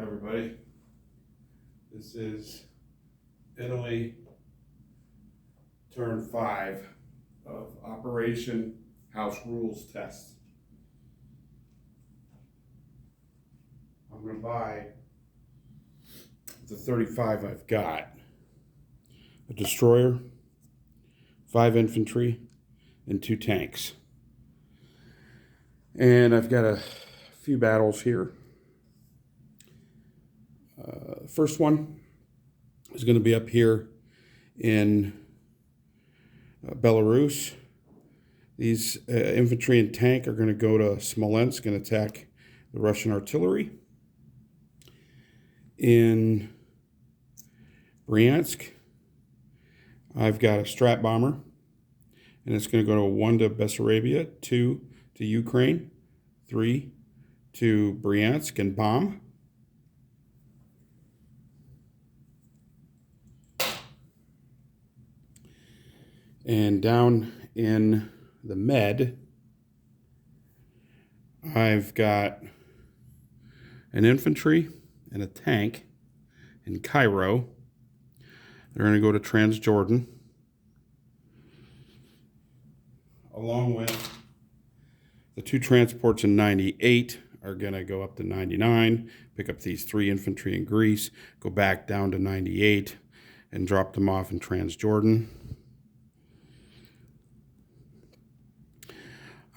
Everybody, this is Italy turn 5 of Operation House Rules Test. I'm going to buy the 35 I've got, a destroyer, 5 infantry, and 2 tanks. And I've got a few battles here. First one is going to be up here in Belarus. These infantry and tank are going to go to Smolensk and attack the Russian artillery. In Bryansk, I've got a Strat bomber, and it's going to go 1 to Bessarabia, 2 to Ukraine, 3 to Bryansk and bomb. And down in the Med, I've got an infantry and a tank in Cairo. They're going to go to Transjordan, along with the 2 transports in 98 are going to go up to 99, pick up these 3 infantry in Greece, go back down to 98, and drop them off in Transjordan.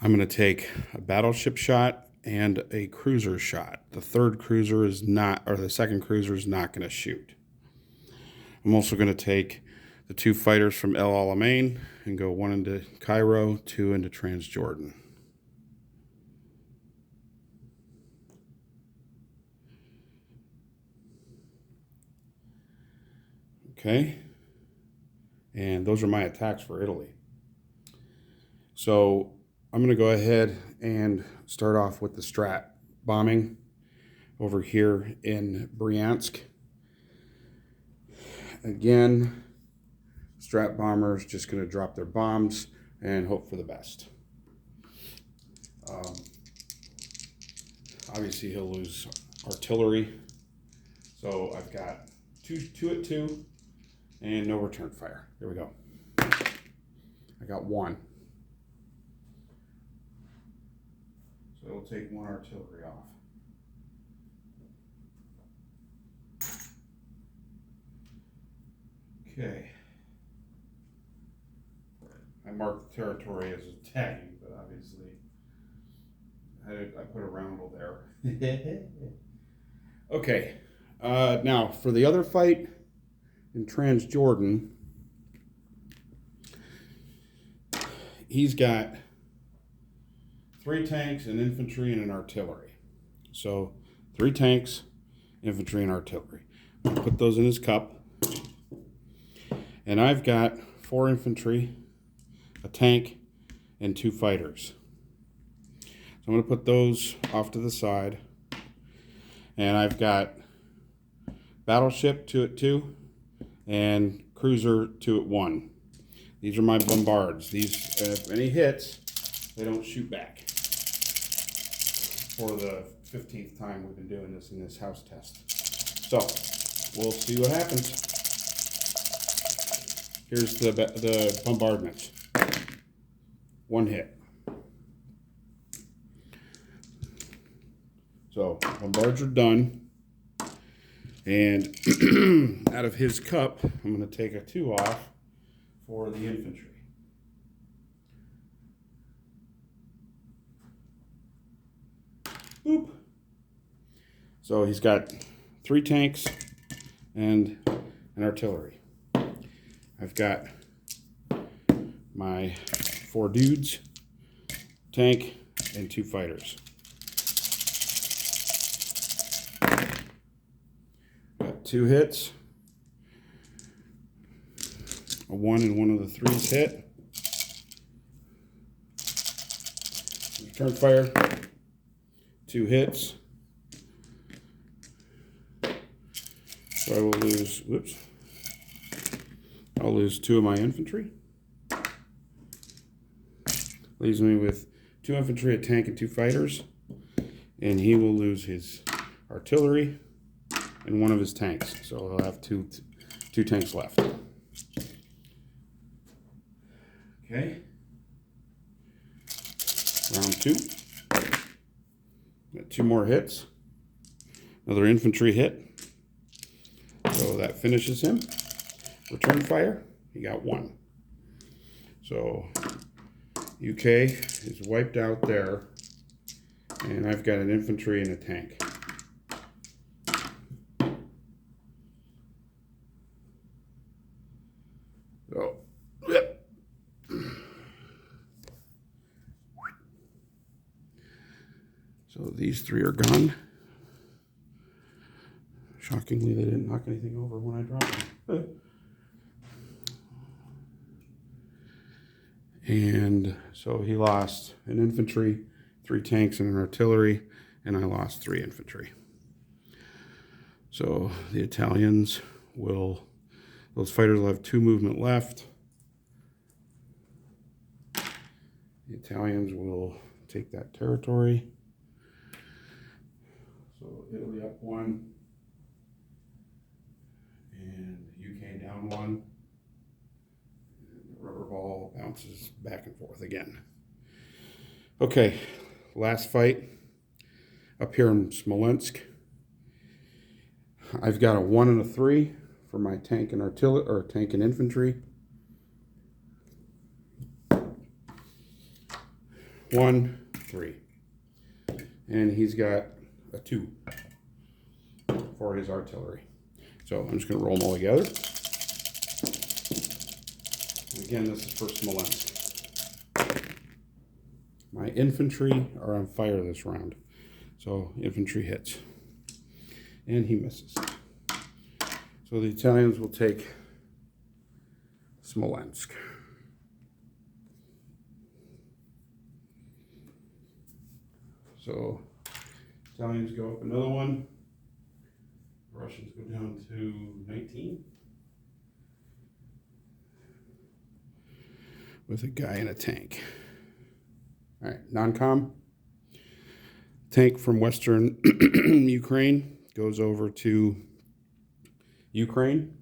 I'm going to take a battleship shot and a cruiser shot. The second cruiser is not going to shoot. I'm also going to take the 2 fighters from El Alamein and go 1 into Cairo, 2 into Transjordan. Okay. And those are my attacks for Italy. So I'm going to go ahead and start off with the Strat bombing over here in Bryansk. Again, Strat bombers just going to drop their bombs and hope for the best. Obviously, he'll lose artillery. So I've got 2 at 2 and no return fire. Here we go. I got 1. So it'll take 1 artillery off. Okay. I marked the territory as attacking, but obviously I put a roundel there. Okay. Now for the other fight in Transjordan, he's got 3 tanks, an infantry, and an artillery. So 3 tanks, infantry, and artillery. I'll put those in his cup. And I've got 4 infantry, a tank, and 2 fighters. So I'm going to put those off to the side. And I've got battleship 2 at 2 and cruiser 2 at 1. These are my bombards. These, if any hits, they don't shoot back. For the 15th time we've been doing this in this house test. So, we'll see what happens. Here's the bombardment. 1 hit. So, bombards are done. And out of his cup, I'm going to take a 2 off for the infantry. Boop. So he's got 3 tanks and an artillery. I've got my 4 dudes, tank, and 2 fighters. Got 2 hits. A 1 and 1 of the 3s hit. Return fire. 2 hits. So I will lose, I'll lose 2 of my infantry. Leaves me with 2 infantry, a tank, and 2 fighters. And he will lose his artillery in one of his tanks. So he'll have two tanks left. Okay. Round 2. Got 2 more hits. Another infantry hit. So that finishes him. Return fire. He got 1. So UK is wiped out there. And I've got an infantry and a tank. So, yep. So these 3 are gone. Shockingly, they didn't knock anything over when I dropped them. And so he lost an infantry, 3 tanks, and an artillery, and I lost 3 infantry. So the Italians will, those fighters will have 2 movement left. The Italians will take that territory. So Italy up 1, and UK down 1. And the rubber ball bounces back and forth again. Okay, last fight up here in Smolensk. I've got a 1 and a 3 for my tank and artillery, or tank and infantry. 1, 3. And he's got a 2 for his artillery. So I'm just going to roll them all together. Again, this is for Smolensk. My infantry are on fire this round. So infantry hits. And he misses. So the Italians will take Smolensk. So Italians go up another 1. Russians go down to 19. With a guy in a tank. All right, non-com. Tank from Western Ukraine goes over to Ukraine.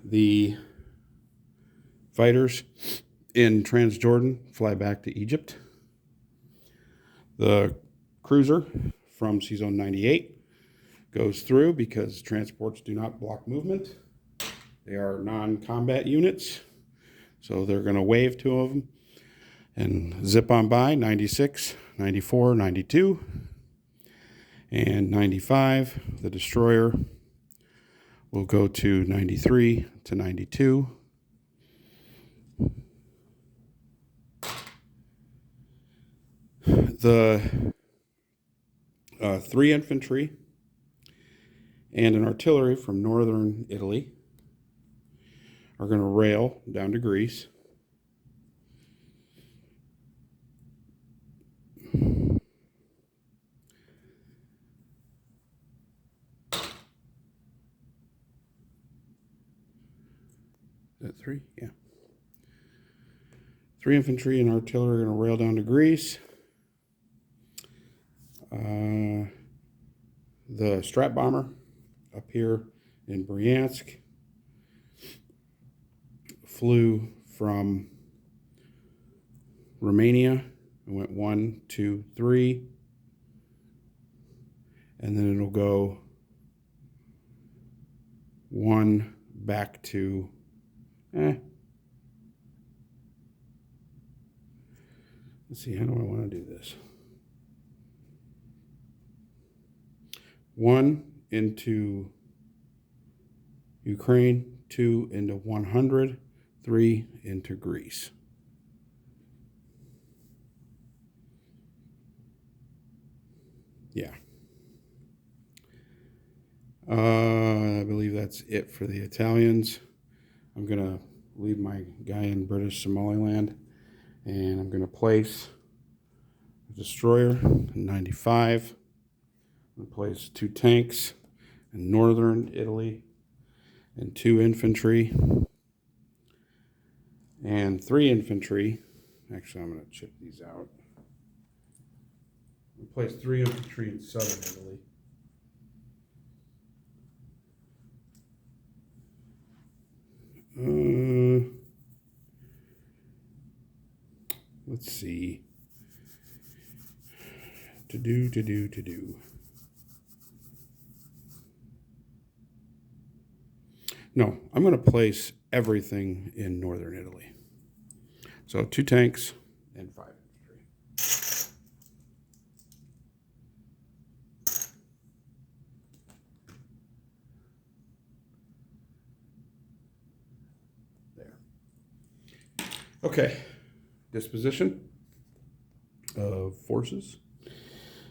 The fighters in Transjordan fly back to Egypt. The cruiser from C-Zone 98 goes through because transports do not block movement. They are non-combat units, so they're going to wave 2 of them and zip on by. 96, 94, 92, and 95. The destroyer will go to 93 to 92. The 3 infantry and an artillery from northern Italy are going to rail down to Greece. Is that 3? Yeah. 3 infantry and artillery are going to rail down to Greece. The Strat Bomber up here in Bryansk flew from Romania and went 1, 2, 3, and then it'll go 1 back to let's see, how do I want to do this? 1 into Ukraine, 2 into 100, 3 into Greece. Yeah. I believe that's it for the Italians. I'm going to leave my guy in British Somaliland, and I'm going to place a destroyer in 95. I'm going to place 2 tanks in northern Italy and 2 infantry and 3 infantry. Actually, I'm going to chip these out. I'm going to place 3 infantry in southern Italy let's see. To do. No, I'm going to place everything in northern Italy. So 2 tanks and 5 infantry. There. Okay, disposition of forces.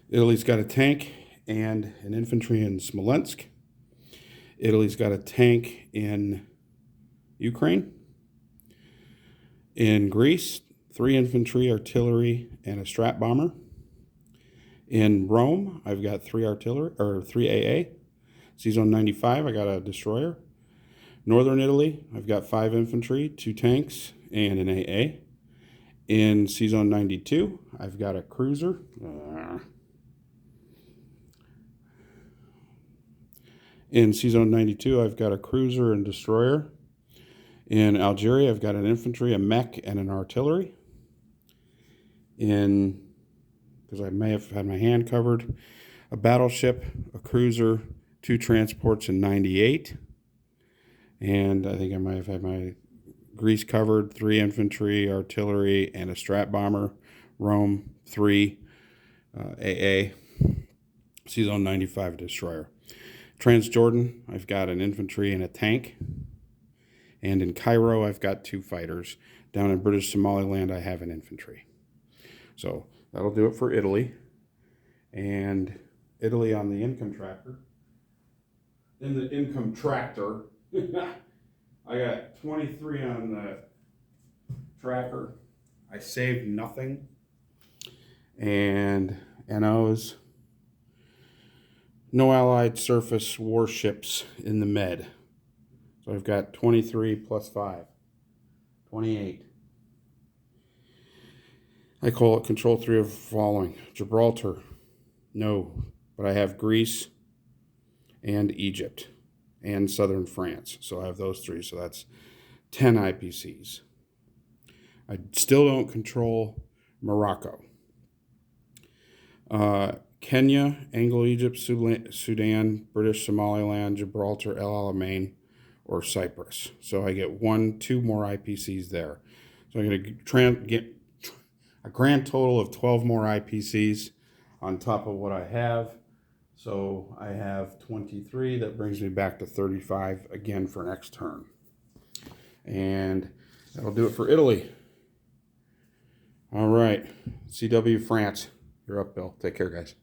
Italy's got a tank and an infantry in Smolensk. Italy's got a tank in Ukraine. In Greece, 3 infantry, artillery, and a strat bomber. In Rome, I've got 3 artillery, or 3 AA. C-Zone 95, I got a destroyer. Northern Italy, I've got 5 infantry, 2 tanks, and an AA. In C-Zone 92, I've got a cruiser. In C-Zone 92, I've got a cruiser and destroyer. In Algeria, I've got an infantry, a mech, and an artillery. Because I may have had my hand covered, a battleship, a cruiser, 2 transports in 98. And I think I might have had my Greece covered, 3 infantry, artillery, and a strat bomber. Rome, 3 AA. C-Zone 95 destroyer. Transjordan, I've got an infantry and a tank. And in Cairo, I've got 2 fighters. Down in British Somaliland, I have an infantry. So that'll do it for Italy. And Italy on the income tracker. In the income tractor, I got 23 on the tracker. I saved nothing. And NOs. No Allied surface warships in the Med. So I've got 23 plus 5. 28. I call it control 3 of following. Gibraltar. No. But I have Greece and Egypt and southern France. So I have those 3. So that's 10 IPCs. I still don't control Morocco. Kenya, Anglo-Egypt, Sudan, British Somaliland, Gibraltar, El Alamein, or Cyprus. So I get 2 more IPCs there. So I'm going to get a grand total of 12 more IPCs on top of what I have. So I have 23. That brings me back to 35 again for next turn. And that'll do it for Italy. All right. CW France. You're up, Bill. Take care, guys.